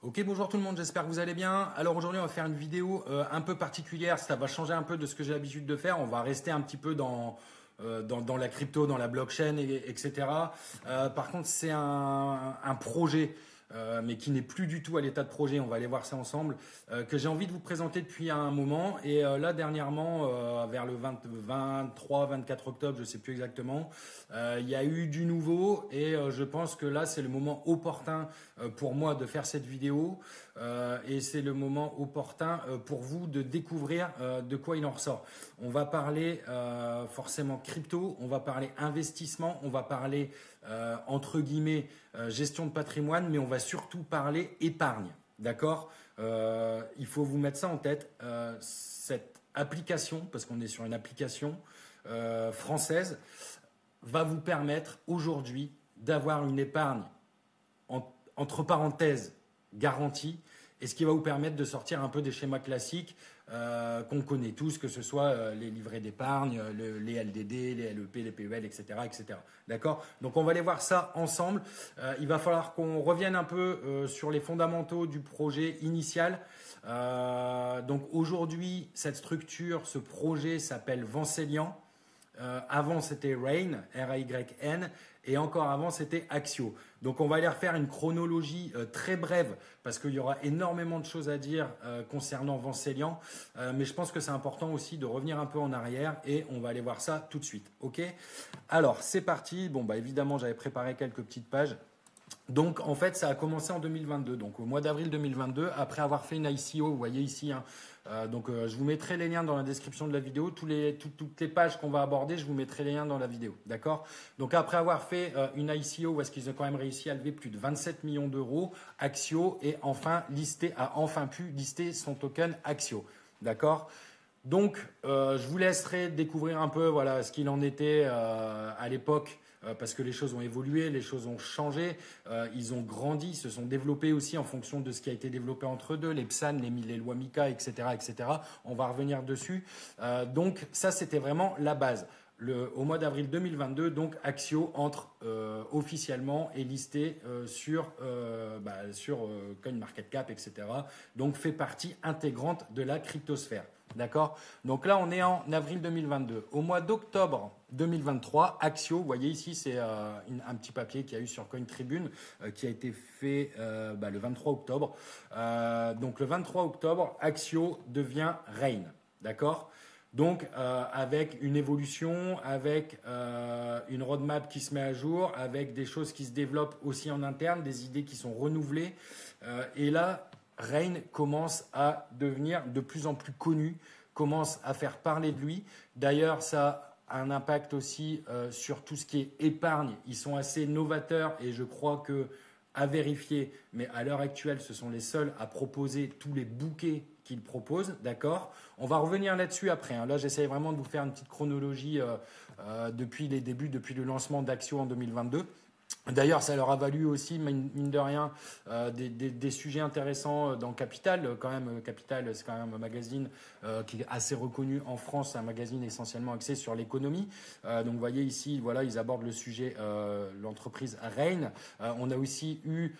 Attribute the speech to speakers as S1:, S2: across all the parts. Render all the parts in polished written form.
S1: Ok, bonjour tout le monde, j'espère que vous allez bien. Alors aujourd'hui, on va faire une vidéo un peu particulière, ça va changer un peu de ce que j'ai l'habitude de faire. On va rester un petit peu dans la crypto, dans la blockchain, etc. Par contre, c'est un projet, mais qui n'est plus du tout à l'état de projet, on va aller voir ça ensemble, que j'ai envie de vous présenter depuis un moment. Et là, dernièrement, vers le 23-24 octobre, je sais plus exactement, il y a eu du nouveau et je pense que là, c'est le moment opportun pour moi de faire cette vidéo et c'est le moment opportun pour vous de découvrir de quoi il en ressort. On va parler forcément crypto, on va parler investissement, on va parler entre guillemets gestion de patrimoine, mais on va surtout parler épargne. D'accord. Il faut vous mettre ça en tête. Cette application, parce qu'on est sur une application française, va vous permettre aujourd'hui d'avoir une épargne entre parenthèses garantie, et ce qui va vous permettre de sortir un peu des schémas classiques qu'on connaît tous, que ce soit les livrets d'épargne, les LDD, les LEP, les PEL, etc. etc. D'accord. Donc on va aller voir ça ensemble. Il va falloir qu'on revienne un peu sur les fondamentaux du projet initial. Donc aujourd'hui, cette structure, ce projet s'appelle Vancelian. Avant, c'était Rain, R-A-Y-N, et encore avant, c'était Axio. Donc, on va aller refaire une chronologie très brève, parce qu'il y aura énormément de choses à dire concernant Vancelian, mais je pense que c'est important aussi de revenir un peu en arrière, et on va aller voir ça tout de suite. Ok. Alors, c'est parti. Bon, bah évidemment, j'avais préparé quelques petites pages. Donc en fait, ça a commencé en 2022, donc au mois d'avril 2022, après avoir fait une ICO, vous voyez ici. Je vous mettrai les liens dans la description de la vidéo, toutes les pages qu'on va aborder, je vous mettrai les liens dans la vidéo, d'accord. Donc après avoir fait une ICO où est-ce qu'ils ont quand même réussi à lever plus de 27 millions d'euros, Axio a enfin pu lister son token Axio, d'accord. Donc, je vous laisserai découvrir un peu voilà, ce qu'il en était à l'époque, parce que les choses ont évolué, les choses ont changé, ils ont grandi, ils se sont développés aussi en fonction de ce qui a été développé entre eux, les PSAN, les lois MiCA, etc., etc. On va revenir dessus. Donc, ça, c'était vraiment la base. Au mois d'avril 2022, donc Axio entre officiellement et listé sur CoinMarketCap, etc. Donc fait partie intégrante de la cryptosphère. D'accord. Donc là, on est en avril 2022. Au mois d'octobre 2023, Axio, vous voyez ici, c'est un petit papier qu'il y a eu sur CoinTribune qui a été fait le 23 octobre. Donc le 23 octobre, Axio devient Rain. D'accord. Donc, avec une évolution, avec une roadmap qui se met à jour, avec des choses qui se développent aussi en interne, des idées qui sont renouvelées. Et là, Rain commence à devenir de plus en plus connu, commence à faire parler de lui. D'ailleurs, ça a un impact aussi sur tout ce qui est épargne. Ils sont assez novateurs et je crois que à vérifier, mais à l'heure actuelle, ce sont les seuls à proposer tous les bouquets qu'ils proposent, d'accord. On va revenir là-dessus après. Hein. Là, j'essaie vraiment de vous faire une petite chronologie depuis les débuts, depuis le lancement d'Axio en 2022. D'ailleurs, ça leur a valu aussi, mine de rien, des sujets intéressants dans Capital. Quand même, Capital, c'est quand même un magazine qui est assez reconnu en France, un magazine essentiellement axé sur l'économie. Donc, vous voyez ici, voilà, ils abordent le sujet, l'entreprise Rain. On a aussi eu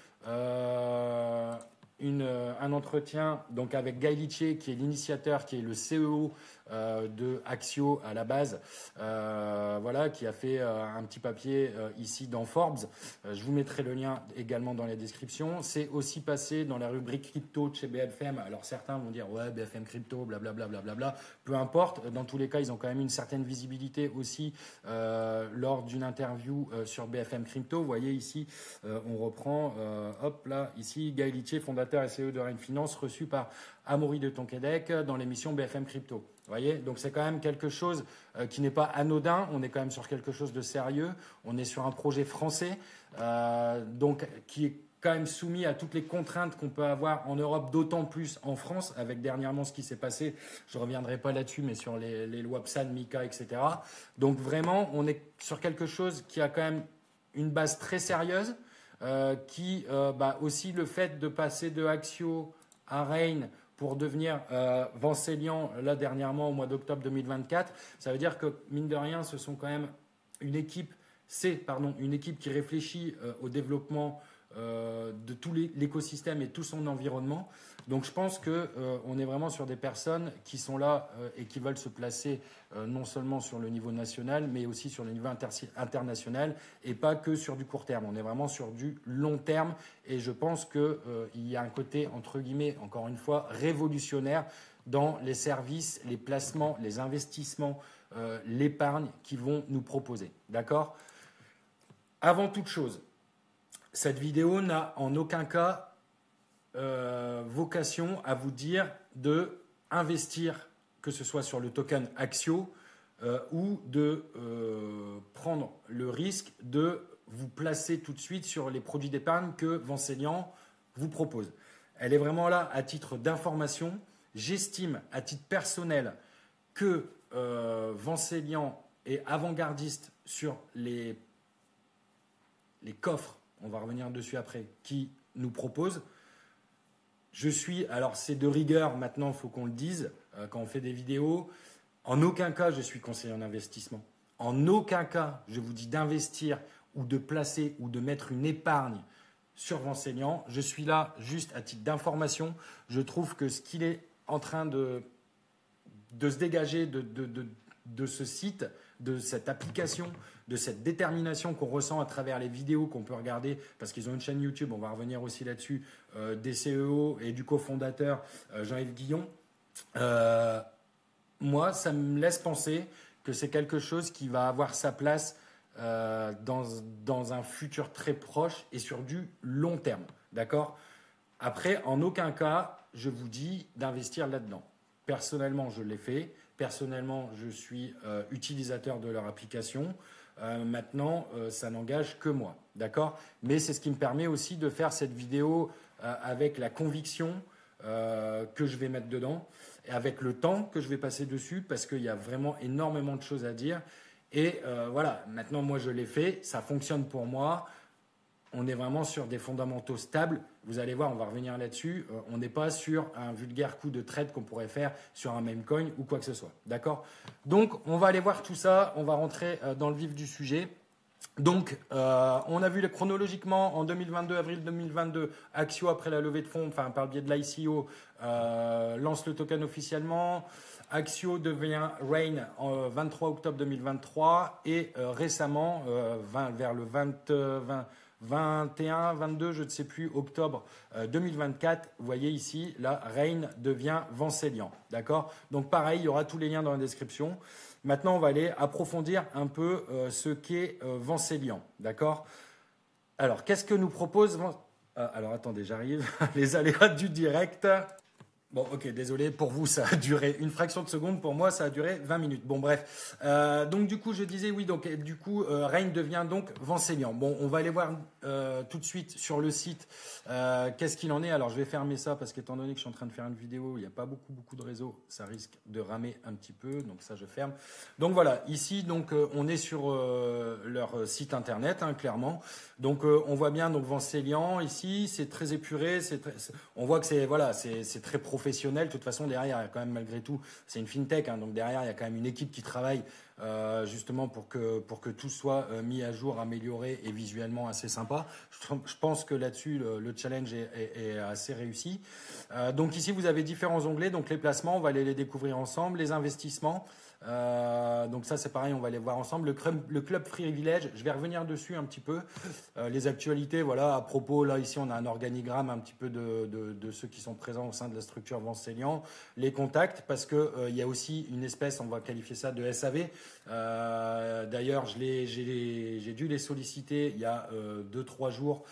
S1: un entretien donc avec Guy Litchier, qui est l'initiateur, qui est le CEO de Axio à la base, voilà, qui a fait un petit papier ici dans Forbes. Je vous mettrai le lien également dans la description. C'est aussi passé dans la rubrique crypto de chez BFM. Alors certains vont dire ouais, BFM crypto, blablabla, blablabla. Peu importe. Dans tous les cas, ils ont quand même une certaine visibilité aussi lors d'une interview sur BFM Crypto. Vous voyez ici, on reprend, hop là, ici, Guy Litchier, fondateur et CEO de Rain Finance, reçu par Amaury de Tonquédec dans l'émission BFM Crypto. Vous voyez, donc c'est quand même quelque chose qui n'est pas anodin. On est quand même sur quelque chose de sérieux. On est sur un projet français, donc qui est quand même soumis à toutes les contraintes qu'on peut avoir en Europe, d'autant plus en France, avec dernièrement ce qui s'est passé. Je ne reviendrai pas là-dessus, mais sur les lois PSAN, MiCA, etc. Donc vraiment, on est sur quelque chose qui a quand même une base très sérieuse, aussi le fait de passer de Axio à Rain pour devenir Vancelian, là dernièrement au mois d'octobre 2024, ça veut dire que mine de rien, ce sont quand même une équipe qui réfléchit au développement de tout l'écosystème et tout son environnement. Donc je pense qu'on est vraiment sur des personnes qui sont là et qui veulent se placer non seulement sur le niveau national, mais aussi sur le niveau international et pas que sur du court terme. On est vraiment sur du long terme et je pense qu'il y a un côté, entre guillemets, encore une fois, révolutionnaire dans les services, les placements, les investissements, l'épargne qu'ils vont nous proposer. D'accord ? Avant toute chose, cette vidéo n'a en aucun cas vocation à vous dire de investir, que ce soit sur le token Axio ou de prendre le risque de vous placer tout de suite sur les produits d'épargne que Vancelian vous propose. Elle est vraiment là à titre d'information. J'estime à titre personnel que Vancelian est avant-gardiste sur les coffres, on va revenir dessus après, qui nous propose. Alors c'est de rigueur maintenant, il faut qu'on le dise, quand on fait des vidéos, en aucun cas je suis conseiller en investissement. En aucun cas je vous dis d'investir ou de placer ou de mettre une épargne sur Vancelian. Je suis là juste à titre d'information. Je trouve que ce qu'il est en train de se dégager de ce site, de cette application, de cette détermination qu'on ressent à travers les vidéos qu'on peut regarder, parce qu'ils ont une chaîne YouTube, on va revenir aussi là-dessus, des CEO et du cofondateur Jean-Yves Guillon. Moi, ça me laisse penser que c'est quelque chose qui va avoir sa place dans un futur très proche et sur du long terme. D'accord ? Après, en aucun cas, je vous dis d'investir là-dedans. Personnellement, je l'ai fait. Personnellement, je suis utilisateur de leur application. Maintenant, ça n'engage que moi, d'accord ? Mais c'est ce qui me permet aussi de faire cette vidéo avec la conviction que je vais mettre dedans, et avec le temps que je vais passer dessus, parce qu'il y a vraiment énormément de choses à dire. Et voilà, maintenant, moi, je l'ai fait, ça fonctionne pour moi. On est vraiment sur des fondamentaux stables. Vous allez voir, on va revenir là-dessus. On n'est pas sur un vulgaire coup de trade qu'on pourrait faire sur un meme coin ou quoi que ce soit. D'accord ? Donc, on va aller voir tout ça. On va rentrer dans le vif du sujet. Donc, on a vu chronologiquement en 2022, avril 2022, Axio après la levée de fonds, enfin par le biais de l'ICO, lance le token officiellement. Axio devient Rain en 23 octobre 2023 et récemment, vers le 21, 22, je ne sais plus, octobre 2024, vous voyez ici, là, Rain devient Vancelian. D'accord ? Donc pareil, il y aura tous les liens dans la description. Maintenant, on va aller approfondir un peu ce qu'est Vancelian. D'accord ? Alors, qu'est-ce que nous propose alors, attendez, j'arrive. Les aléas du direct. Bon, ok, désolé, pour vous, ça a duré une fraction de seconde. Pour moi, ça a duré 20 minutes. Bon, bref. Donc, du coup, je disais, oui, donc, du coup, Rain devient donc Vancelian. Bon, on va aller voir tout de suite sur le site qu'est-ce qu'il en est. Alors, je vais fermer ça parce qu'étant donné que je suis en train de faire une vidéo, il n'y a pas beaucoup de réseaux. Ça risque de ramer un petit peu. Donc, ça, je ferme. Donc, voilà. Ici, donc, on est sur leur site internet, hein, clairement. Donc, on voit bien, donc, Vancelian ici. C'est très épuré. On voit que c'est très professionnel. De toute façon, derrière, il y a quand même, malgré tout, c'est une fintech, hein, donc derrière, il y a quand même une équipe qui travaille justement pour que tout soit mis à jour, amélioré et visuellement assez sympa. Je pense que là-dessus, le challenge est assez réussi. Donc ici, vous avez différents onglets. Donc les placements, on va aller les découvrir ensemble. Les investissements. Donc ça c'est pareil, on va les voir ensemble. Le club Free Village, je vais revenir dessus un petit peu. Les actualités, voilà, à propos, là ici on a un organigramme un petit peu de ceux qui sont présents au sein de la structure Vancelian. Les contacts, parce que il y a aussi une espèce, on va qualifier ça de SAV. D'ailleurs, j'ai dû les solliciter il y a 2-3 jours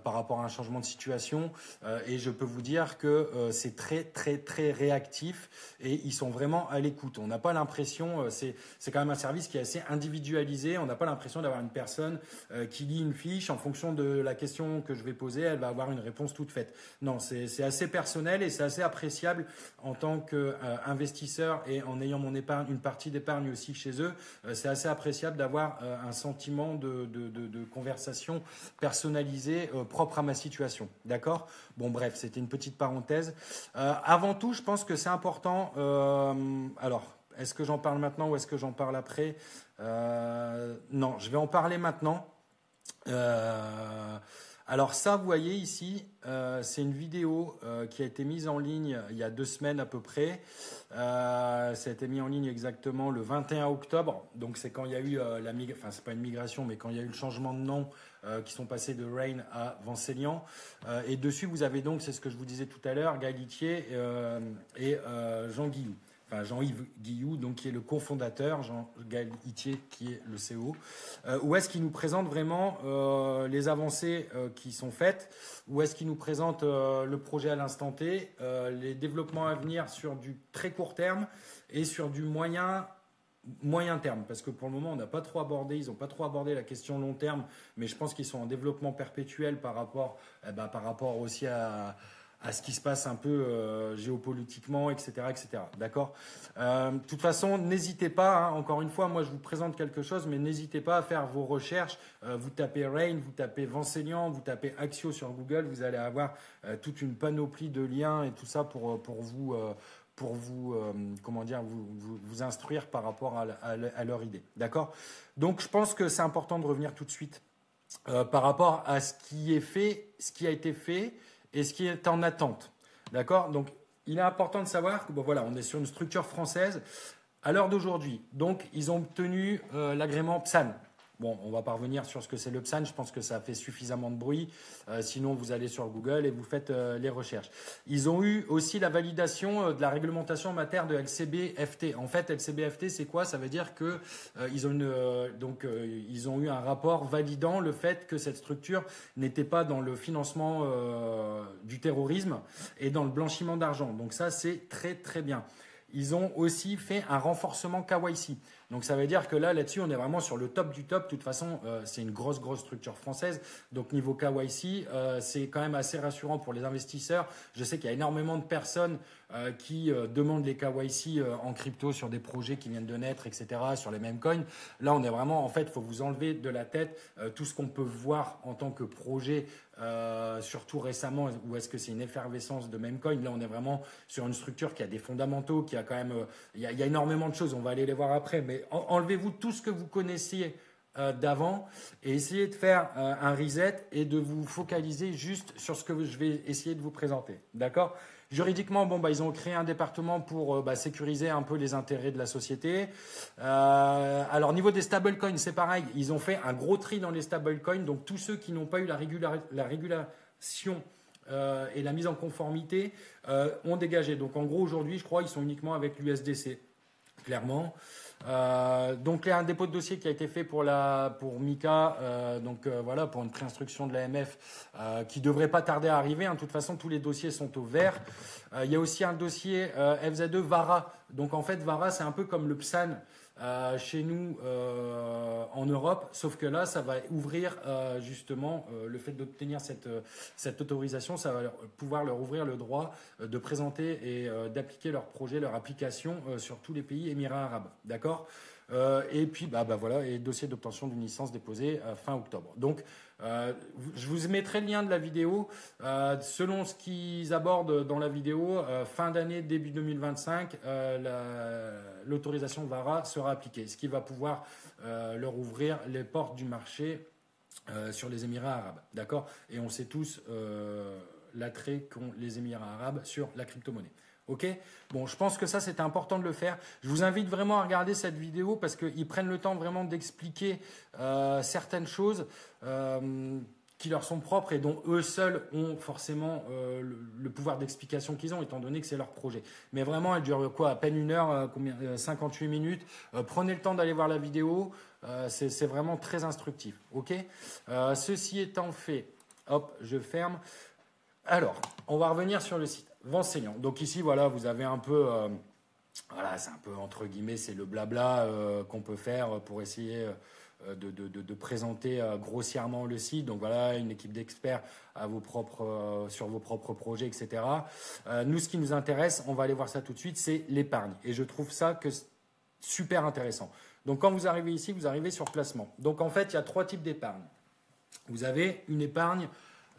S1: par rapport à un changement de situation et je peux vous dire que c'est très réactif et ils sont vraiment à l'écoute. On n'a pas l'impression, c'est quand même un service qui est assez individualisé, on n'a pas l'impression d'avoir une personne qui lit une fiche en fonction de la question que je vais poser, elle va avoir une réponse toute faite. Non, c'est assez personnel et c'est assez appréciable en tant qu'investisseur et en ayant mon épargne, une partie d'épargne aussi chez eux, c'est assez appréciable d'avoir un sentiment de conversation personnalisée propre à ma situation. D'accord ? Bon, bref, c'était une petite parenthèse. Avant tout, je pense que c'est important. Alors, est-ce que j'en parle maintenant ou est-ce que j'en parle après ? Non, je vais en parler maintenant. Alors ça, vous voyez ici, c'est une vidéo qui a été mise en ligne il y a 2 semaines à peu près. Ça a été mis en ligne exactement le 21 octobre. Donc c'est quand il y a eu enfin c'est pas une migration, mais quand il y a eu le changement de nom qui sont passés de Rain à Vencelian. Et dessus, vous avez donc, c'est ce que je vous disais tout à l'heure, Guy Litier et Jean Guillou. Enfin, Jean-Yves Guillou, donc, qui est le cofondateur, Jean-Gaël Itier, qui est le CEO, où est-ce qu'il nous présente vraiment les avancées qui sont faites, où est-ce qu'il nous présente le projet à l'instant T, les développements à venir sur du très court terme et sur du moyen terme, parce que pour le moment, on n'a pas trop abordé, ils n'ont pas trop abordé la question long terme, mais je pense qu'ils sont en développement perpétuel par rapport aussi à ce qui se passe un peu géopolitiquement, etc., etc. D'accord. De toute façon, n'hésitez pas, hein, encore une fois, moi je vous présente quelque chose, mais n'hésitez pas à faire vos recherches. Vous tapez Rain, vous tapez Vencelian, vous tapez Axio sur Google, vous allez avoir toute une panoplie de liens et tout ça pour vous comment dire, vous instruire par rapport à leur idée. D'accord. Donc je pense que c'est important de revenir tout de suite par rapport à ce qui est fait, ce qui a été fait et ce qui est en attente. D'accord. Donc, il est important de savoir que voilà, on est sur une structure française à l'heure d'aujourd'hui. Donc, ils ont obtenu l'agrément PSAN. Bon, on va pas revenir sur ce que c'est le PSAN. Je pense que ça fait suffisamment de bruit. Sinon, vous allez sur Google et vous faites les recherches. Ils ont eu aussi la validation de la réglementation en matière de LCB-FT. En fait, LCB-FT, c'est quoi? Ça veut dire que ils ont eu un rapport validant le fait que cette structure n'était pas dans le financement du terrorisme et dans le blanchiment d'argent. Donc ça, c'est très très bien. Ils ont aussi fait un renforcement KYC. Donc ça veut dire que là-dessus, on est vraiment sur le top du top. De toute façon, c'est une grosse structure française. Donc niveau KYC, c'est quand même assez rassurant pour les investisseurs. Je sais qu'il y a énormément de personnes qui demandent les KYC en crypto sur des projets qui viennent de naître, etc., sur les mêmes coins. Là, on est vraiment, en fait, il faut vous enlever de la tête tout ce qu'on peut voir en tant que projet, surtout récemment, où est-ce que c'est une effervescence de même coin. Là, on est vraiment sur une structure qui a des fondamentaux, qui a quand même, il y a énormément de choses. On va aller les voir après, mais enlevez-vous tout ce que vous connaissiez d'avant et essayez de faire un reset et de vous focaliser juste sur ce que je vais essayer de vous présenter. D'accord? Juridiquement, ils ont créé un département pour sécuriser un peu les intérêts de la société. Alors, au niveau des stablecoins, c'est pareil. Ils ont fait un gros tri dans les stablecoins. Donc, tous ceux qui n'ont pas eu la régulation et la mise en conformité ont dégagé. Donc, en gros, aujourd'hui, je crois, ils sont uniquement avec l'USDC, clairement. Donc il y a un dépôt de dossier qui a été fait pour Mika, voilà, pour une préinstruction de l'AMF qui devrait pas tarder à arriver. De toute façon, tous les dossiers sont au vert. Il y a aussi un dossier FZ2 VARA. Donc en fait, VARA, c'est un peu comme le PSAN chez nous en Europe, sauf que là, ça va ouvrir justement le fait d'obtenir cette autorisation, ça va pouvoir leur ouvrir le droit de présenter et d'appliquer leur projet, leur application sur tous les pays Émirats arabes. D'accord. Et puis voilà, et dossier d'obtention d'une licence déposé fin octobre. Donc je vous mettrai le lien de la vidéo. Selon ce qu'ils abordent dans la vidéo, fin d'année, début 2025, l'autorisation VARA sera appliquée, ce qui va pouvoir leur ouvrir les portes du marché sur les Émirats arabes. D'accord. Et on sait tous l'attrait qu'ont les Émirats arabes sur la crypto-monnaie. Ok. Bon, je pense que ça, c'était important de le faire. Je vous invite vraiment à regarder cette vidéo parce qu'ils prennent le temps vraiment d'expliquer certaines choses qui leur sont propres et dont eux seuls ont forcément le pouvoir d'explication qu'ils ont, étant donné que c'est leur projet. Mais vraiment, elle dure quoi, à peine 1 heure, 58 minutes. Prenez le temps d'aller voir la vidéo. C'est vraiment très instructif. Ok. Ceci étant fait, hop, je ferme. Alors, on va revenir sur le site. Vencelian. Donc ici, voilà, vous avez un peu, voilà, c'est un peu entre guillemets, c'est le blabla qu'on peut faire pour essayer de présenter grossièrement le site. Donc voilà, une équipe d'experts sur vos propres projets, etc. Nous, ce qui nous intéresse, on va aller voir ça tout de suite, c'est l'épargne. Et je trouve ça super intéressant. Donc quand vous arrivez ici, vous arrivez sur placement. Donc en fait, il y a 3 types d'épargne. Vous avez une épargne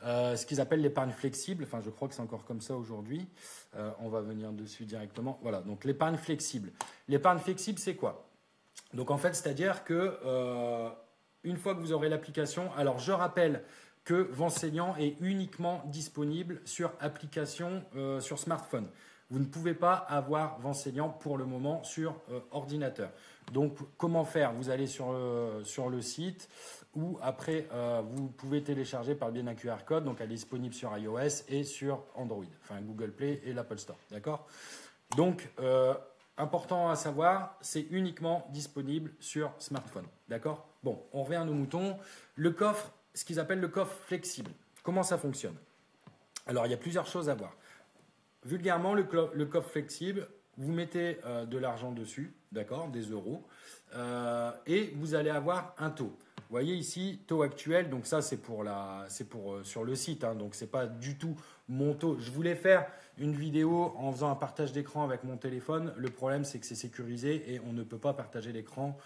S1: ce qu'ils appellent l'épargne flexible, enfin je crois que c'est encore comme ça aujourd'hui, on va venir dessus directement. Voilà, donc l'épargne flexible. L'épargne flexible, c'est quoi? Donc en fait, c'est-à-dire que une fois que vous aurez l'application, alors je rappelle que Venseignant est uniquement disponible sur application sur smartphone. Vous ne pouvez pas avoir Venseignant pour le moment sur ordinateur. Donc, comment faire? Vous allez sur le site ou après, vous pouvez télécharger par le biais d'un QR code. Donc, elle est disponible sur iOS et sur Android, enfin Google Play et l'Apple Store. D'accord? Donc, important à savoir, c'est uniquement disponible sur smartphone. D'accord? Bon, on revient à nos moutons. Le coffre, ce qu'ils appellent le coffre flexible. Comment ça fonctionne? Alors, il y a plusieurs choses à voir. Vulgairement, le coffre flexible, vous mettez de l'argent dessus, d'accord, des euros, et vous allez avoir un taux. Vous voyez ici, taux actuel, donc ça c'est pour sur le site, hein, donc c'est pas du tout mon taux. Je voulais faire une vidéo en faisant un partage d'écran avec mon téléphone. Le problème c'est que c'est sécurisé et on ne peut pas partager l'écran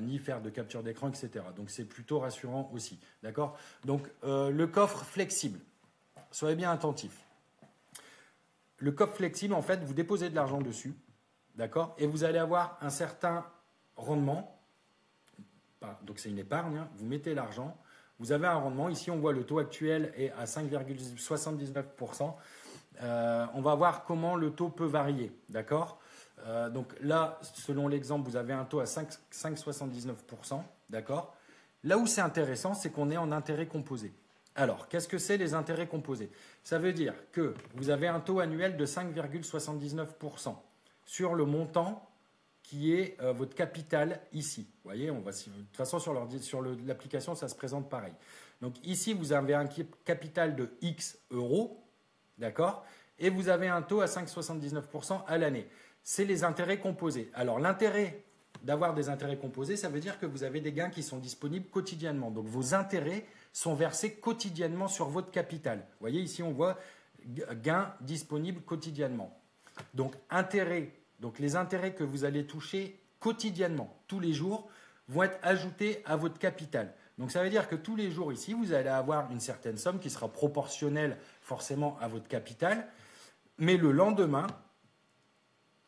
S1: ni faire de capture d'écran, etc. Donc c'est plutôt rassurant aussi, d'accord. Donc le coffre flexible, soyez bien attentifs. Le coffre flexible, en fait, vous déposez de l'argent dessus, d'accord, et vous allez avoir un certain rendement. Donc c'est une épargne, hein. Vous mettez l'argent, vous avez un rendement. Ici, on voit le taux actuel est à 5,79%. On va voir comment le taux peut varier, d'accord. Donc là, selon l'exemple, vous avez un taux à 5,79%, d'accord. Là où c'est intéressant, c'est qu'on est en intérêt composé. Alors, qu'est-ce que c'est les intérêts composés? Ça veut dire que vous avez un taux annuel de 5,79% sur le montant qui est votre capital ici. Vous voyez, de toute façon, sur l'application, ça se présente pareil. Donc ici, vous avez un capital de X euros, d'accord, et vous avez un taux à 5,79% à l'année. C'est les intérêts composés. Alors, l'intérêt d'avoir des intérêts composés, ça veut dire que vous avez des gains qui sont disponibles quotidiennement. Donc, vos intérêts sont versés quotidiennement sur votre capital. Vous voyez, ici, on voit gains disponibles quotidiennement. Donc, les intérêts que vous allez toucher quotidiennement, tous les jours, vont être ajoutés à votre capital. Donc, ça veut dire que tous les jours ici, vous allez avoir une certaine somme qui sera proportionnelle forcément à votre capital. Mais le lendemain,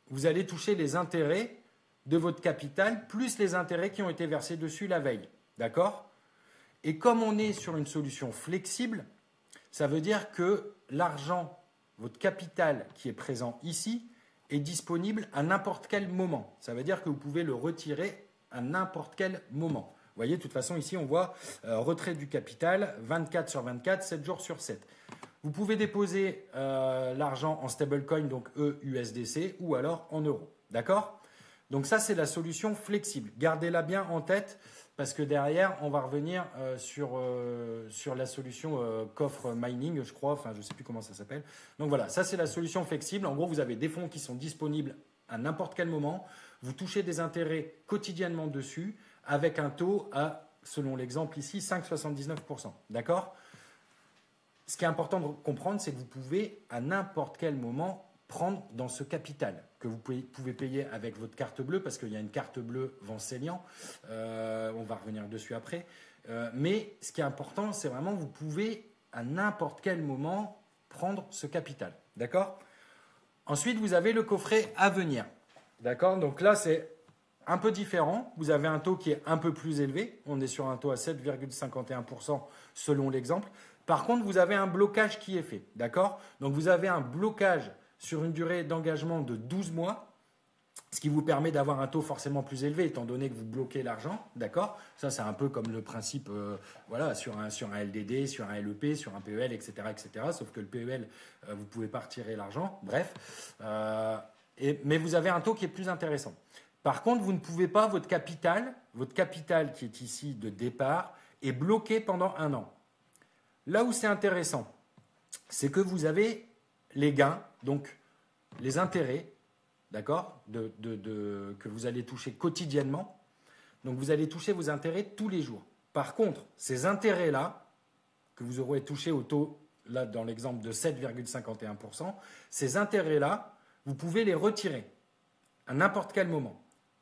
S1: vous allez toucher les intérêts de votre capital plus les intérêts qui ont été versés dessus la veille. D'accord ? Et comme on est sur une solution flexible, ça veut dire que l'argent, votre capital qui est présent ici, est disponible à n'importe quel moment. Ça veut dire que vous pouvez le retirer à n'importe quel moment. Vous voyez, de toute façon, ici, on voit retrait du capital, 24 sur 24, 7 jours sur 7. Vous pouvez déposer l'argent en stablecoin, donc EUSDC, ou alors en euros. D'accord ? Donc ça, c'est la solution flexible. Gardez-la bien en tête, parce que derrière, on va revenir sur la solution coffre mining, je crois, enfin je ne sais plus comment ça s'appelle. Donc voilà, ça c'est la solution flexible. En gros, vous avez des fonds qui sont disponibles à n'importe quel moment. Vous touchez des intérêts quotidiennement dessus, avec un taux à, selon l'exemple ici, 5,79%. D'accord ? Ce qui est important de comprendre, c'est que vous pouvez à n'importe quel moment prendre dans ce capital que vous pouvez payer avec votre carte bleue, parce qu'il y a une carte bleue Venseignant, on va revenir dessus après, mais ce qui est important, c'est vraiment vous pouvez à n'importe quel moment prendre ce capital, d'accord? Ensuite, vous avez le coffret à venir, d'accord? Donc là, c'est un peu différent, vous avez un taux qui est un peu plus élevé, on est sur un taux à 7,51% selon l'exemple. Par contre, vous avez un blocage qui est fait, d'accord? Donc vous avez un blocage sur une durée d'engagement de 12 mois, ce qui vous permet d'avoir un taux forcément plus élevé, étant donné que vous bloquez l'argent, d'accord? Ça, c'est un peu comme le principe voilà, sur un LDD, sur un LEP, sur un PEL, etc., etc. Sauf que le PEL, vous ne pouvez pas retirer l'argent, bref. Mais vous avez un taux qui est plus intéressant. Par contre, vous ne pouvez pas, votre capital qui est ici de départ, est bloqué pendant 1 an. Là où c'est intéressant, c'est que vous avez les gains, donc les intérêts, d'accord, que vous allez toucher quotidiennement. Donc vous allez toucher vos intérêts tous les jours. Par contre, ces intérêts-là, que vous aurez touchés au taux, là dans l'exemple de 7,51%, ces intérêts-là, vous pouvez les retirer à n'importe quel moment.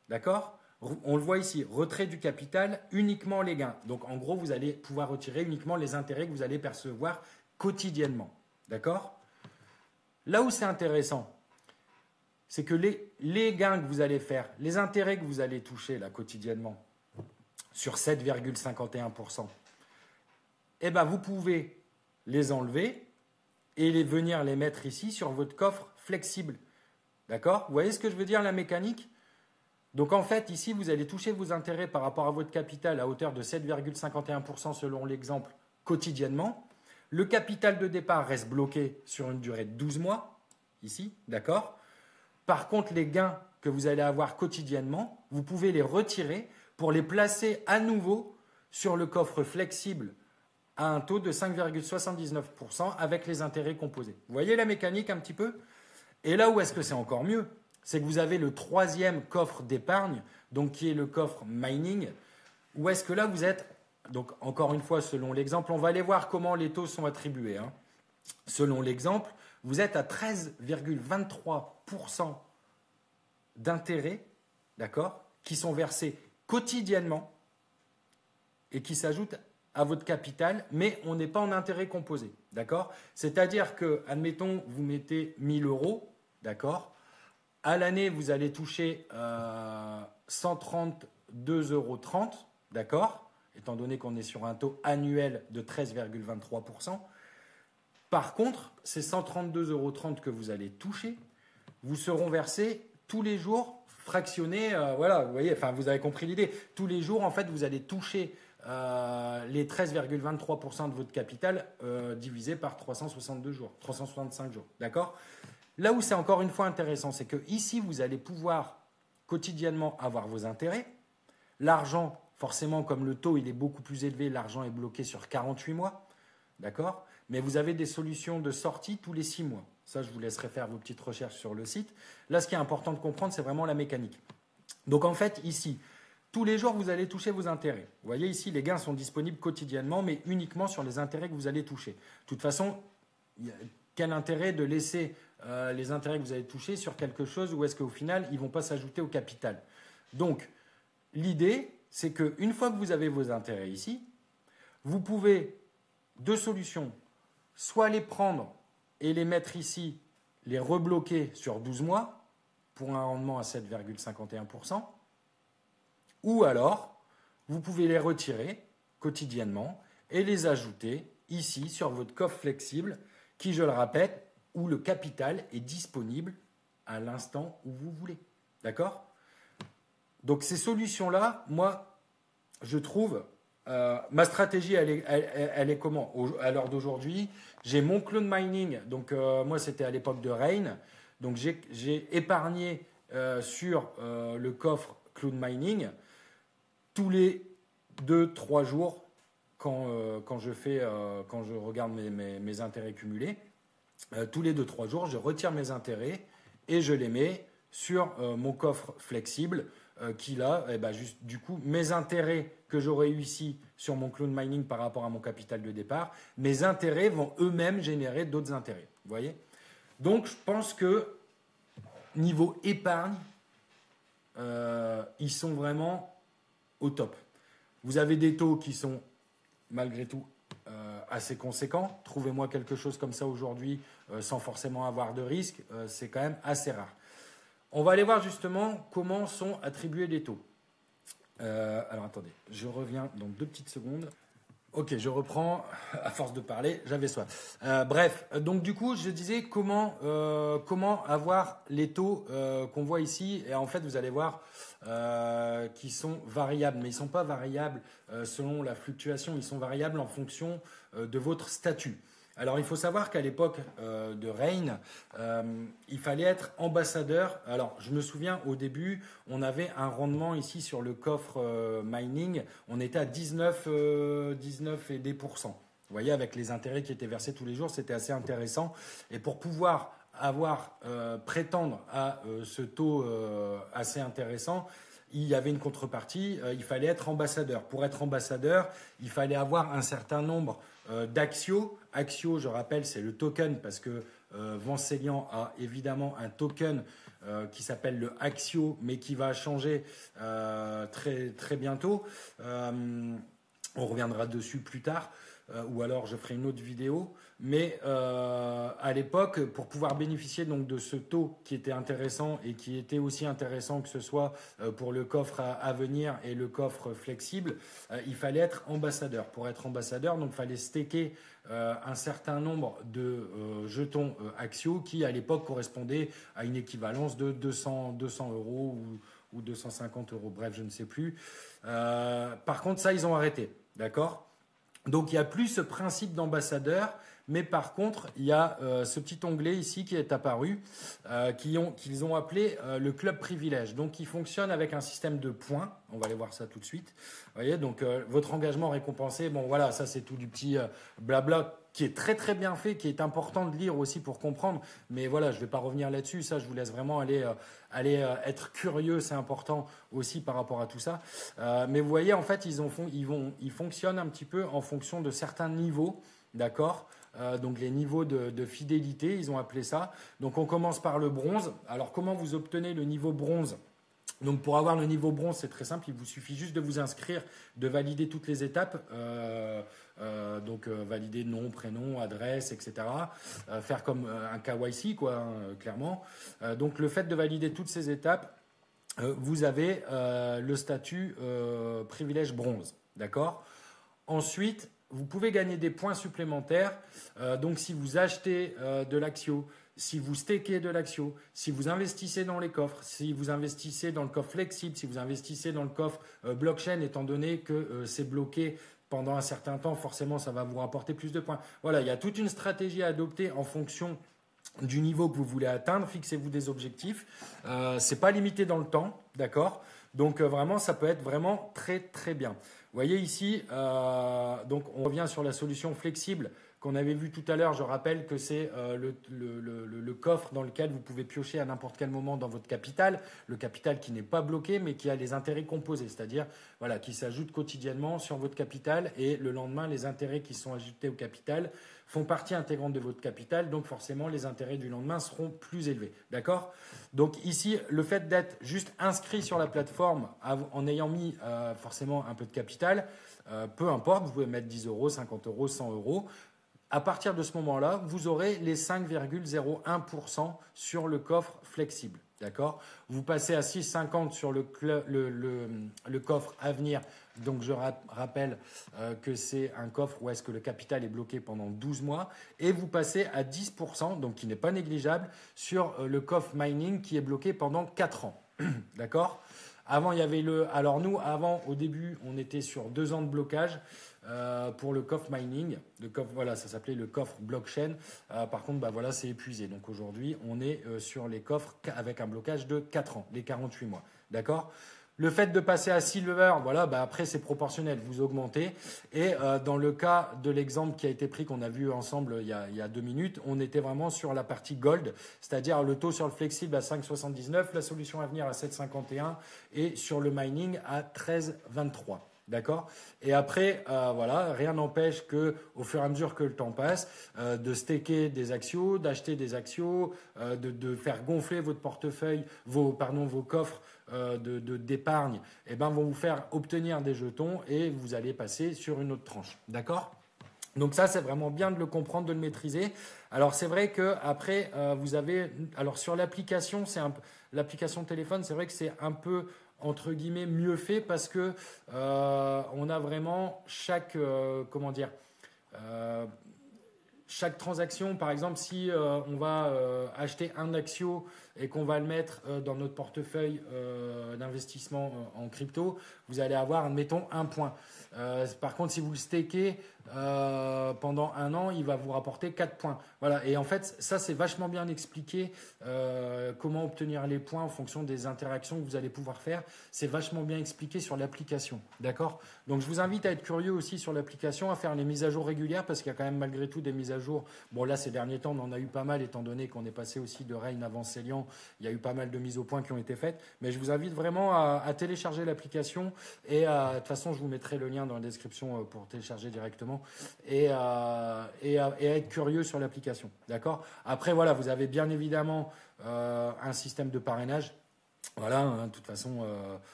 S1: D'accord ? On le voit ici, retrait du capital, uniquement les gains. Donc en gros, vous allez pouvoir retirer uniquement les intérêts que vous allez percevoir quotidiennement. D'accord ? Là où c'est intéressant, c'est que les gains que vous allez faire, les intérêts que vous allez toucher là quotidiennement sur 7,51%, eh ben, vous pouvez les enlever et venir les mettre ici sur votre coffre flexible. D'accord? Vous voyez ce que je veux dire, la mécanique? Donc en fait, ici, vous allez toucher vos intérêts par rapport à votre capital à hauteur de 7,51% selon l'exemple quotidiennement. Le capital de départ reste bloqué sur une durée de 12 mois, ici, d'accord? Par contre, les gains que vous allez avoir quotidiennement, vous pouvez les retirer pour les placer à nouveau sur le coffre flexible à un taux de 5,79% avec les intérêts composés. Vous voyez la mécanique un petit peu? Et là où est-ce que c'est encore mieux? C'est que vous avez le troisième coffre d'épargne, donc qui est le coffre mining, où est-ce que là vous êtes, donc encore une fois selon l'exemple, on va aller voir comment les taux sont attribués. Hein. Selon l'exemple, vous êtes à 13,23% d'intérêts, d'accord, qui sont versés quotidiennement et qui s'ajoutent à votre capital, mais on n'est pas en intérêt composé, d'accord? C'est-à-dire que, admettons, vous mettez 1000 euros, d'accord? À l'année, vous allez toucher 132,30 euros, d'accord? Étant donné qu'on est sur un taux annuel de 13,23%. Par contre, ces 132,30 euros que vous allez toucher vous seront versés tous les jours, fractionnés, voilà, vous voyez, enfin, vous avez compris l'idée. Tous les jours, en fait, vous allez toucher les 13,23% de votre capital divisé par 362 jours, 365 jours, d'accord? Là où c'est encore une fois intéressant, c'est que ici, vous allez pouvoir quotidiennement avoir vos intérêts. L'argent, forcément, comme le taux il est beaucoup plus élevé, l'argent est bloqué sur 48 mois, d'accord? Mais vous avez des solutions de sortie tous les 6 mois. Ça, je vous laisserai faire vos petites recherches sur le site. Là, ce qui est important de comprendre, c'est vraiment la mécanique. Donc, en fait, ici, tous les jours, vous allez toucher vos intérêts. Vous voyez ici, les gains sont disponibles quotidiennement, mais uniquement sur les intérêts que vous allez toucher. De toute façon, quel intérêt de laisser les intérêts que vous allez toucher sur quelque chose où est-ce qu'au final, ils ne vont pas s'ajouter au capital? Donc, l'idée, c'est qu'une fois que vous avez vos intérêts ici, vous pouvez, deux solutions, soit les prendre et les mettre ici, les rebloquer sur 12 mois pour un rendement à 7,51%, ou alors vous pouvez les retirer quotidiennement et les ajouter ici sur votre coffre flexible qui, je le répète, où le capital est disponible à l'instant où vous voulez. D'accord? Donc ces solutions-là, moi, je trouve, ma stratégie, elle est comment? À l'heure d'aujourd'hui, j'ai mon clone mining, donc moi c'était à l'époque de Rain, donc j'ai épargné sur le coffre clone mining tous les 2-3 jours quand je regarde mes intérêts cumulés. Tous les 2-3 jours, je retire mes intérêts et je les mets sur mon coffre flexible qui là, juste, du coup, mes intérêts que j'aurais eu ici sur mon clone mining par rapport à mon capital de départ, mes intérêts vont eux-mêmes générer d'autres intérêts. Vous voyez? Donc, je pense que niveau épargne, ils sont vraiment au top. Vous avez des taux qui sont malgré tout assez conséquents. Trouvez-moi quelque chose comme ça aujourd'hui sans forcément avoir de risque. C'est quand même assez rare. On va aller voir justement comment sont attribués les taux. Alors attendez, je reviens dans 2 petites secondes. Ok, je reprends. À force de parler, j'avais soif. Bref, donc du coup, je disais comment avoir les taux qu'on voit ici. Et en fait, vous allez voir qui sont variables. Mais ils ne sont pas variables selon la fluctuation. Ils sont variables en fonction de votre statut. Alors, il faut savoir qu'à l'époque de Rain, il fallait être ambassadeur. Alors, je me souviens, au début, on avait un rendement ici sur le coffre mining. On était à 19 et des pourcents. Vous voyez, avec les intérêts qui étaient versés tous les jours, c'était assez intéressant. Et pour pouvoir prétendre à ce taux assez intéressant, il y avait une contrepartie, il fallait être ambassadeur. Pour être ambassadeur, il fallait avoir un certain nombre d'Axio. Axio, je rappelle, c'est le token parce que Vancelian a évidemment un token qui s'appelle le Axio, mais qui va changer très, très bientôt. On reviendra dessus plus tard, ou alors je ferai une autre vidéo. Mais à l'époque, pour pouvoir bénéficier donc de ce taux qui était intéressant et qui était aussi intéressant que ce soit pour le coffre à venir et le coffre flexible, il fallait être ambassadeur. Pour être ambassadeur, donc il fallait staker un certain nombre de jetons Axio qui à l'époque correspondaient à une équivalence de 200 euros ou 250 euros, bref, je ne sais plus. Par contre, ça, ils ont arrêté, d'accord? Donc, il n'y a plus ce principe d'ambassadeur, mais par contre, il y a ce petit onglet ici qui est apparu, qu'ils ont appelé le club privilège. Donc, il fonctionne avec un système de points. On va aller voir ça tout de suite. Vous voyez, donc votre engagement récompensé. Bon, voilà, ça c'est tout du petit blabla qui est très très bien fait, qui est important de lire aussi pour comprendre. Mais voilà, je ne vais pas revenir là-dessus. Ça, je vous laisse vraiment aller être curieux. C'est important aussi par rapport à tout ça. Mais vous voyez, en fait, ils fonctionnent un petit peu en fonction de certains niveaux, d'accord? Donc les niveaux de fidélité, ils ont appelé ça. Donc on commence par le bronze. Alors comment vous obtenez le niveau bronze? Donc pour avoir le niveau bronze, c'est très simple, il vous suffit juste de vous inscrire, de valider toutes les étapes, donc valider nom, prénom, adresse, etc. Faire comme un KYC, quoi, hein, clairement. Donc le fait de valider toutes ces étapes, vous avez le statut privilège bronze, d'accord? Ensuite, vous pouvez gagner des points supplémentaires. Donc si vous achetez de l'Axio, si vous stakez de l'Axio, si vous investissez dans les coffres, si vous investissez dans le coffre flexible, si vous investissez dans le coffre blockchain, étant donné que c'est bloqué pendant un certain temps, forcément, ça va vous rapporter plus de points. Voilà, il y a toute une stratégie à adopter en fonction du niveau que vous voulez atteindre. Fixez-vous des objectifs. C'est pas limité dans le temps, d'accord? Donc vraiment, ça peut être vraiment très très bien. Vous voyez ici, donc on revient sur la solution flexible qu'on avait vu tout à l'heure. Je rappelle que c'est le coffre dans lequel vous pouvez piocher à n'importe quel moment dans votre capital. Le capital qui n'est pas bloqué, mais qui a les intérêts composés, c'est-à-dire voilà, qui s'ajoutent quotidiennement sur votre capital et le lendemain, les intérêts qui sont ajoutés au capital font partie intégrante de votre capital. Donc forcément, les intérêts du lendemain seront plus élevés. D'accord? Donc ici, le fait d'être juste inscrit sur la plateforme en ayant mis forcément un peu de capital, peu importe, vous pouvez mettre 10 euros, 50 euros, 100 euros. À partir de ce moment-là, vous aurez les 5,01% sur le coffre flexible. D'accord? Vous passez à 6,50 sur le coffre à venir. Donc, je rappelle que c'est un coffre où est-ce que le capital est bloqué pendant 12 mois. Et vous passez à 10%, donc qui n'est pas négligeable, sur le coffre mining qui est bloqué pendant 4 ans. D'accord? Avant, il y avait alors nous, avant, au début, on était sur 2 ans de blocage. Pour le coffre mining, voilà, ça s'appelait le coffre blockchain. Par contre, bah, voilà, c'est épuisé. Donc aujourd'hui, on est sur les coffres avec un blocage de 4 ans, les 48 mois. D'accord? Le fait de passer à silver, voilà, bah après c'est proportionnel, vous augmentez. Et dans le cas de l'exemple qui a été pris, qu'on a vu ensemble il y a 2 minutes, on était vraiment sur la partie gold, c'est-à-dire le taux sur le flexible à 5,79, la solution à venir à 7,51 et sur le mining à 13,23. D'accord? Et après, voilà, rien n'empêche que, au fur et à mesure que le temps passe, de staker des Axios, d'acheter des Axios, de faire gonfler votre portefeuille, vos coffres d'épargne, eh ben, vont vous faire obtenir des jetons et vous allez passer sur une autre tranche. D'accord? Donc ça, c'est vraiment bien de le comprendre, de le maîtriser. Alors c'est vrai que après, vous avez, alors sur l'application, l'application téléphone, c'est vrai que c'est un peu entre guillemets mieux fait parce que on a vraiment chaque chaque transaction, par exemple, si on va acheter un Axio et qu'on va le mettre dans notre portefeuille d'investissement en crypto, vous allez avoir, admettons, 1 point. Par contre, si vous le stakez pendant 1 an, il va vous rapporter 4 points. Voilà. Et en fait, ça, c'est vachement bien expliqué. Comment obtenir les points en fonction des interactions que vous allez pouvoir faire. C'est vachement bien expliqué sur l'application. D'accord? Donc, je vous invite à être curieux aussi sur l'application, à faire les mises à jour régulières parce qu'il y a quand même malgré tout des mises à jour. Bon, là, ces derniers temps, on en a eu pas mal étant donné qu'on est passé aussi de Rain avant Célian. Il y a eu pas mal de mises au point qui ont été faites. Mais je vous invite vraiment à télécharger l'application et de toute façon, je vous mettrai le lien dans la description pour télécharger directement et à être curieux sur l'application. D'accord? Après, voilà, vous avez bien évidemment un système de parrainage. Voilà, hein, de toute façon,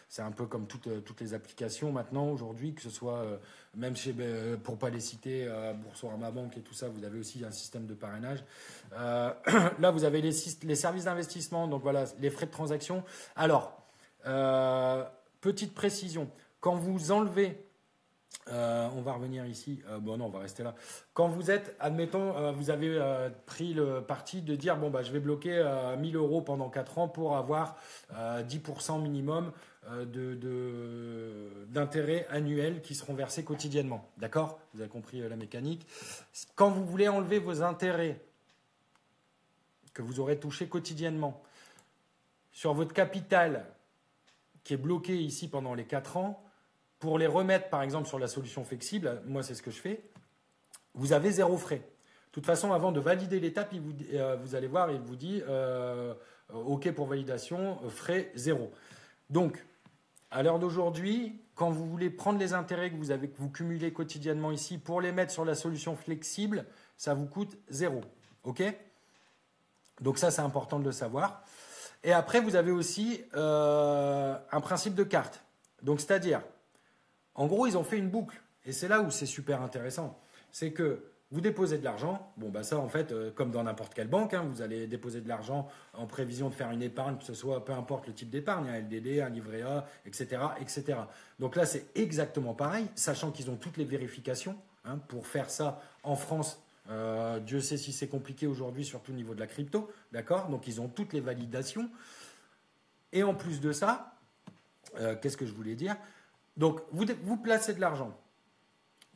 S1: c'est un peu comme toutes les applications maintenant aujourd'hui, que ce soit même pour pas les citer, Boursorama Banque et tout ça, vous avez aussi un système de parrainage. Là, vous avez les services d'investissement, donc voilà, les frais de transaction. Alors, petite précision, quand vous enlevez on va revenir ici. Bon, non, on va rester là. Quand vous êtes, admettons, vous avez pris le parti de dire bon, bah, je vais bloquer 1000 euros pendant 4 ans pour avoir 10% minimum d'intérêts annuels qui seront versés quotidiennement. D'accord? Vous avez compris la mécanique. Quand vous voulez enlever vos intérêts que vous aurez touchés quotidiennement sur votre capital qui est bloqué ici pendant les 4 ans, pour les remettre, par exemple, sur la solution flexible, moi, c'est ce que je fais, vous avez 0 frais. De toute façon, avant de valider l'étape, vous allez voir, il vous dit OK pour validation, frais 0. Donc, à l'heure d'aujourd'hui, quand vous voulez prendre les intérêts que vous cumulez quotidiennement ici pour les mettre sur la solution flexible, ça vous coûte 0. OK? Donc ça, c'est important de le savoir. Et après, vous avez aussi un principe de carte. Donc, c'est-à-dire, en gros, ils ont fait une boucle. Et c'est là où c'est super intéressant. C'est que vous déposez de l'argent. Bon, bah ça, en fait, comme dans n'importe quelle banque, hein, vous allez déposer de l'argent en prévision de faire une épargne, que ce soit, peu importe le type d'épargne, un LDD, un livret A, etc., etc. Donc là, c'est exactement pareil, sachant qu'ils ont toutes les vérifications. Hein, pour faire ça en France, Dieu sait si c'est compliqué aujourd'hui, surtout au niveau de la crypto. D'accord? Donc, ils ont toutes les validations. Et en plus de ça, qu'est-ce que je voulais dire? Donc, vous placez de l'argent.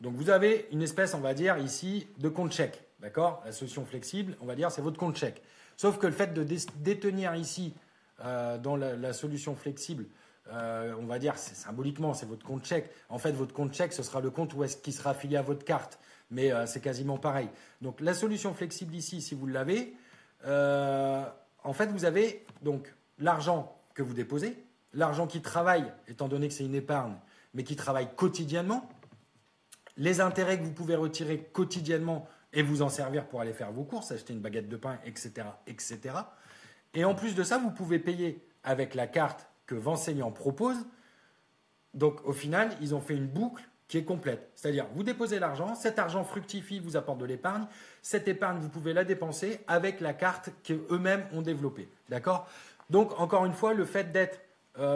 S1: Donc, vous avez une espèce, on va dire, ici, de compte chèque. D'accord? La solution flexible, on va dire, c'est votre compte chèque. Sauf que le fait de détenir ici, dans la solution flexible, on va dire, symboliquement, c'est votre compte chèque. En fait, votre compte chèque, ce sera le compte qui sera affilié à votre carte. Mais c'est quasiment pareil. Donc, la solution flexible ici, si vous l'avez, en fait, vous avez donc l'argent que vous déposez, l'argent qui travaille, étant donné que c'est une épargne, mais qui travaille quotidiennement, les intérêts que vous pouvez retirer quotidiennement et vous en servir pour aller faire vos courses, acheter une baguette de pain, etc., etc. Et en plus de ça, vous pouvez payer avec la carte que Venseignant propose. Donc au final, ils ont fait une boucle qui est complète. C'est-à-dire, vous déposez l'argent, cet argent fructifie, vous apporte de l'épargne. Cette épargne, vous pouvez la dépenser avec la carte qu'eux-mêmes ont développée. D'accord? Donc encore une fois, le fait d'être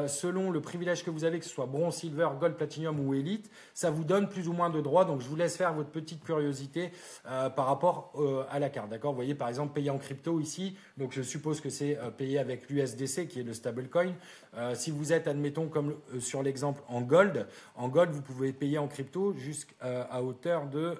S1: selon le privilège que vous avez, que ce soit bronze, silver, gold, platinum ou élite, ça vous donne plus ou moins de droits. Donc, je vous laisse faire votre petite curiosité par rapport à la carte. D'accord? Vous voyez, par exemple, payer en crypto ici. Donc, je suppose que c'est payé avec l'USDC, qui est le stablecoin. Si vous êtes, admettons, comme sur l'exemple en gold, vous pouvez payer en crypto jusqu'à hauteur de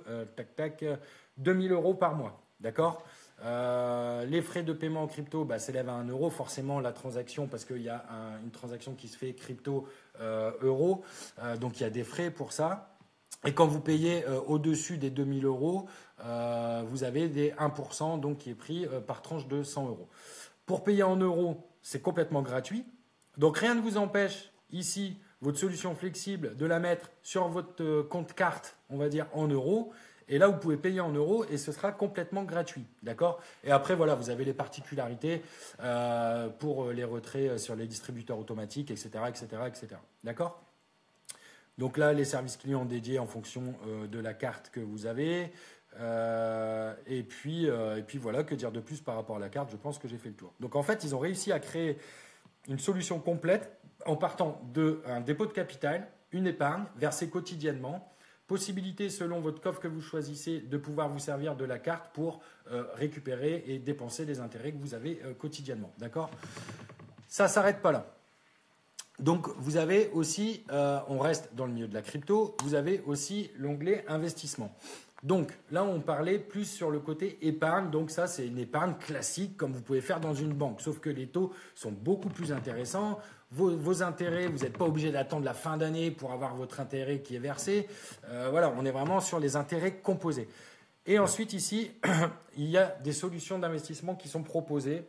S1: 2000 euros par mois. D'accord? Les frais de paiement en crypto s'élèvent à 1 euro. Forcément, la transaction, parce qu'il y a une transaction qui se fait crypto euro, donc il y a des frais pour ça. Et quand vous payez au-dessus des 2000 euros, vous avez des 1% donc, qui est pris par tranche de 100 euros. Pour payer en euros, c'est complètement gratuit. Donc rien ne vous empêche ici, votre solution flexible, de la mettre sur votre compte carte, on va dire en euros. Et là, vous pouvez payer en euros et ce sera complètement gratuit. D'accord? Et après, voilà, vous avez les particularités pour les retraits sur les distributeurs automatiques, etc., etc., etc. D'accord? Donc là, les services clients dédiés en fonction de la carte que vous avez. Et puis voilà, que dire de plus par rapport à la carte? Je pense que j'ai fait le tour. Donc en fait, ils ont réussi à créer une solution complète en partant d'un dépôt de capital, une épargne versée quotidiennement. Possibilité, selon votre coffre que vous choisissez, de pouvoir vous servir de la carte pour récupérer et dépenser les intérêts que vous avez quotidiennement. D'accord? Ça ne s'arrête pas là. Donc, vous avez aussi, on reste dans le milieu de la crypto, vous avez aussi l'onglet investissement. Donc, là, on parlait plus sur le côté épargne. Donc, ça, c'est une épargne classique comme vous pouvez faire dans une banque. Sauf que les taux sont beaucoup plus intéressants. Vos intérêts, vous n'êtes pas obligé d'attendre la fin d'année pour avoir votre intérêt qui est versé. Voilà, on est vraiment sur les intérêts composés. Et ensuite, ici, il y a des solutions d'investissement qui sont proposées.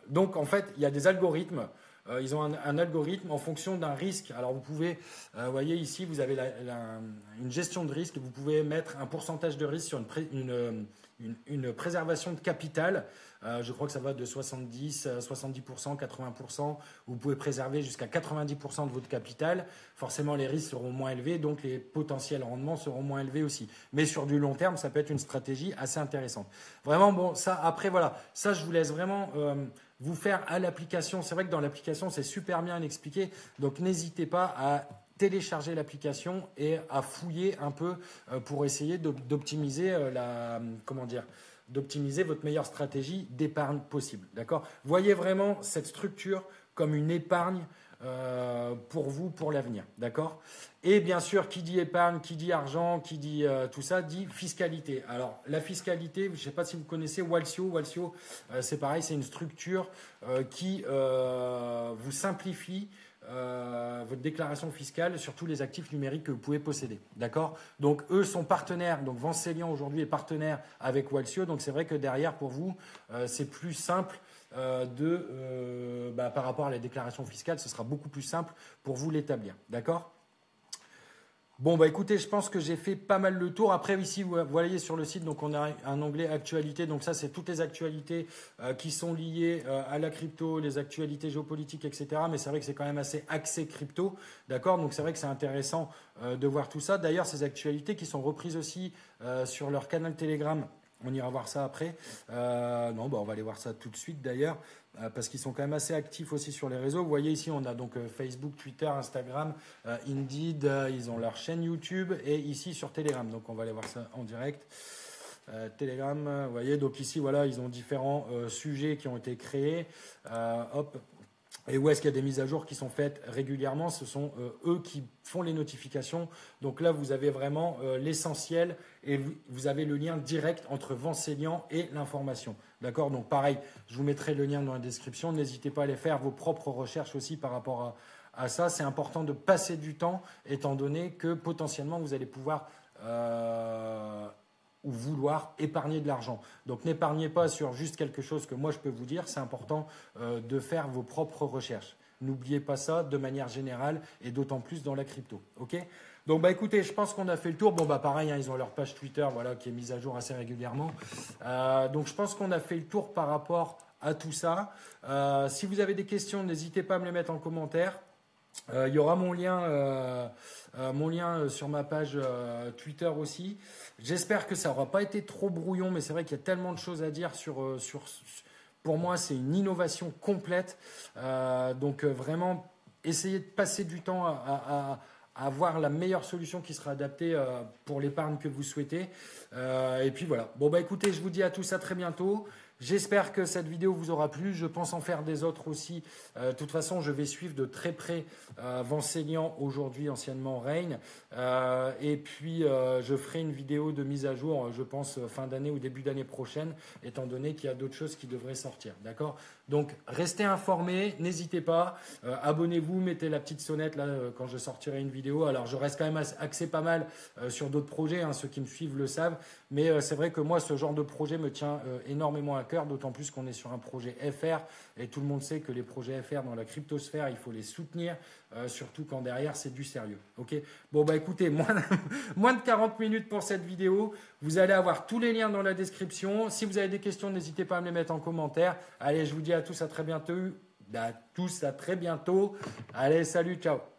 S1: Donc, en fait, il y a des algorithmes. Ils ont un algorithme en fonction d'un risque. Alors, vous pouvez, vous voyez ici, vous avez une gestion de risque. Vous pouvez mettre un pourcentage de risque sur une préservation de capital. Je crois que ça va de 70, 70%, 80%. Vous pouvez préserver jusqu'à 90% de votre capital. Forcément, les risques seront moins élevés, donc les potentiels rendements seront moins élevés aussi. Mais sur du long terme, ça peut être une stratégie assez intéressante. Vraiment, bon, ça, après, voilà, ça, je vous laisse vraiment vous faire à l'application. C'est vrai que dans l'application, c'est super bien expliqué. Donc, n'hésitez pas à télécharger l'application et à fouiller un peu pour essayer d'optimiser d'optimiser votre meilleure stratégie d'épargne possible. D'accord? Voyez vraiment cette structure comme une épargne pour vous, pour l'avenir. D'accord? Et bien sûr, qui dit épargne, qui dit argent, qui dit tout ça, dit fiscalité. Alors, la fiscalité, je ne sais pas si vous connaissez Walsio. Walsio, c'est pareil, c'est une structure qui vous simplifie votre déclaration fiscale sur tous les actifs numériques que vous pouvez posséder. D'accord? Donc, eux sont partenaires. Donc, Vincelian aujourd'hui est partenaire avec Walsio. Donc, c'est vrai que derrière, pour vous, c'est plus simple par rapport à la déclaration fiscale. Ce sera beaucoup plus simple pour vous l'établir. D'accord? Bon, bah écoutez, je pense que j'ai fait pas mal le tour. Après, ici, vous voyez sur le site, donc on a un onglet actualité. Donc ça, c'est toutes les actualités qui sont liées à la crypto, les actualités géopolitiques, etc. Mais c'est vrai que c'est quand même assez axé crypto, d'accord? Donc c'est vrai que c'est intéressant de voir tout ça. D'ailleurs, ces actualités qui sont reprises aussi sur leur canal Telegram. On ira voir ça après. On va aller voir ça tout de suite d'ailleurs, parce qu'ils sont quand même assez actifs aussi sur les réseaux. Vous voyez ici, on a donc Facebook, Twitter, Instagram, Indeed, ils ont leur chaîne YouTube et ici sur Telegram. Donc on va aller voir ça en direct. Telegram, vous voyez, donc ici, voilà, ils ont différents sujets qui ont été créés. Et où est-ce qu'il y a des mises à jour qui sont faites régulièrement? Ce sont eux qui font les notifications. Donc là, vous avez vraiment l'essentiel et vous avez le lien direct entre Vincelian et l'information. D'accord? Donc pareil, je vous mettrai le lien dans la description. N'hésitez pas à aller faire vos propres recherches aussi par rapport à ça. C'est important de passer du temps étant donné que potentiellement, vous allez pouvoir ou vouloir épargner de l'argent. Donc n'épargnez pas sur juste quelque chose que moi je peux vous dire, c'est important de faire vos propres recherches. N'oubliez pas ça de manière générale et d'autant plus dans la crypto. Ok? Donc bah écoutez, je pense qu'on a fait le tour. Bon bah pareil, hein, ils ont leur page Twitter, voilà, qui est mise à jour assez régulièrement. Donc je pense qu'on a fait le tour par rapport à tout ça. Si vous avez des questions, n'hésitez pas à me les mettre en commentaire. Il y aura mon lien sur ma page Twitter aussi. J'espère que ça n'aura pas été trop brouillon, mais c'est vrai qu'il y a tellement de choses à dire pour moi, c'est une innovation complète. Donc vraiment, essayez de passer du temps à avoir la meilleure solution qui sera adaptée pour l'épargne que vous souhaitez. Et puis voilà. Bon bah écoutez, je vous dis à tous à très bientôt. J'espère que cette vidéo vous aura plu. Je pense en faire des autres aussi. De toute façon, je vais suivre de très près Vincelian, aujourd'hui anciennement Rain. Et puis, je ferai une vidéo de mise à jour, je pense, fin d'année ou début d'année prochaine, étant donné qu'il y a d'autres choses qui devraient sortir. D'accord? Donc, restez informés. N'hésitez pas. Abonnez-vous. Mettez la petite sonnette là quand je sortirai une vidéo. Alors, je reste quand même axé pas mal sur d'autres projets. Hein, ceux qui me suivent le savent. Mais c'est vrai que moi, ce genre de projet me tient énormément à cœur, d'autant plus qu'on est sur un projet FR et tout le monde sait que les projets FR dans la cryptosphère, il faut les soutenir, surtout quand derrière c'est du sérieux. Ok? Bon bah écoutez, moins de 40 minutes pour cette vidéo. Vous allez avoir tous les liens dans la description. Si vous avez des questions, n'hésitez pas à me les mettre en commentaire. Allez, je vous dis à tous à très bientôt. Allez, salut, ciao.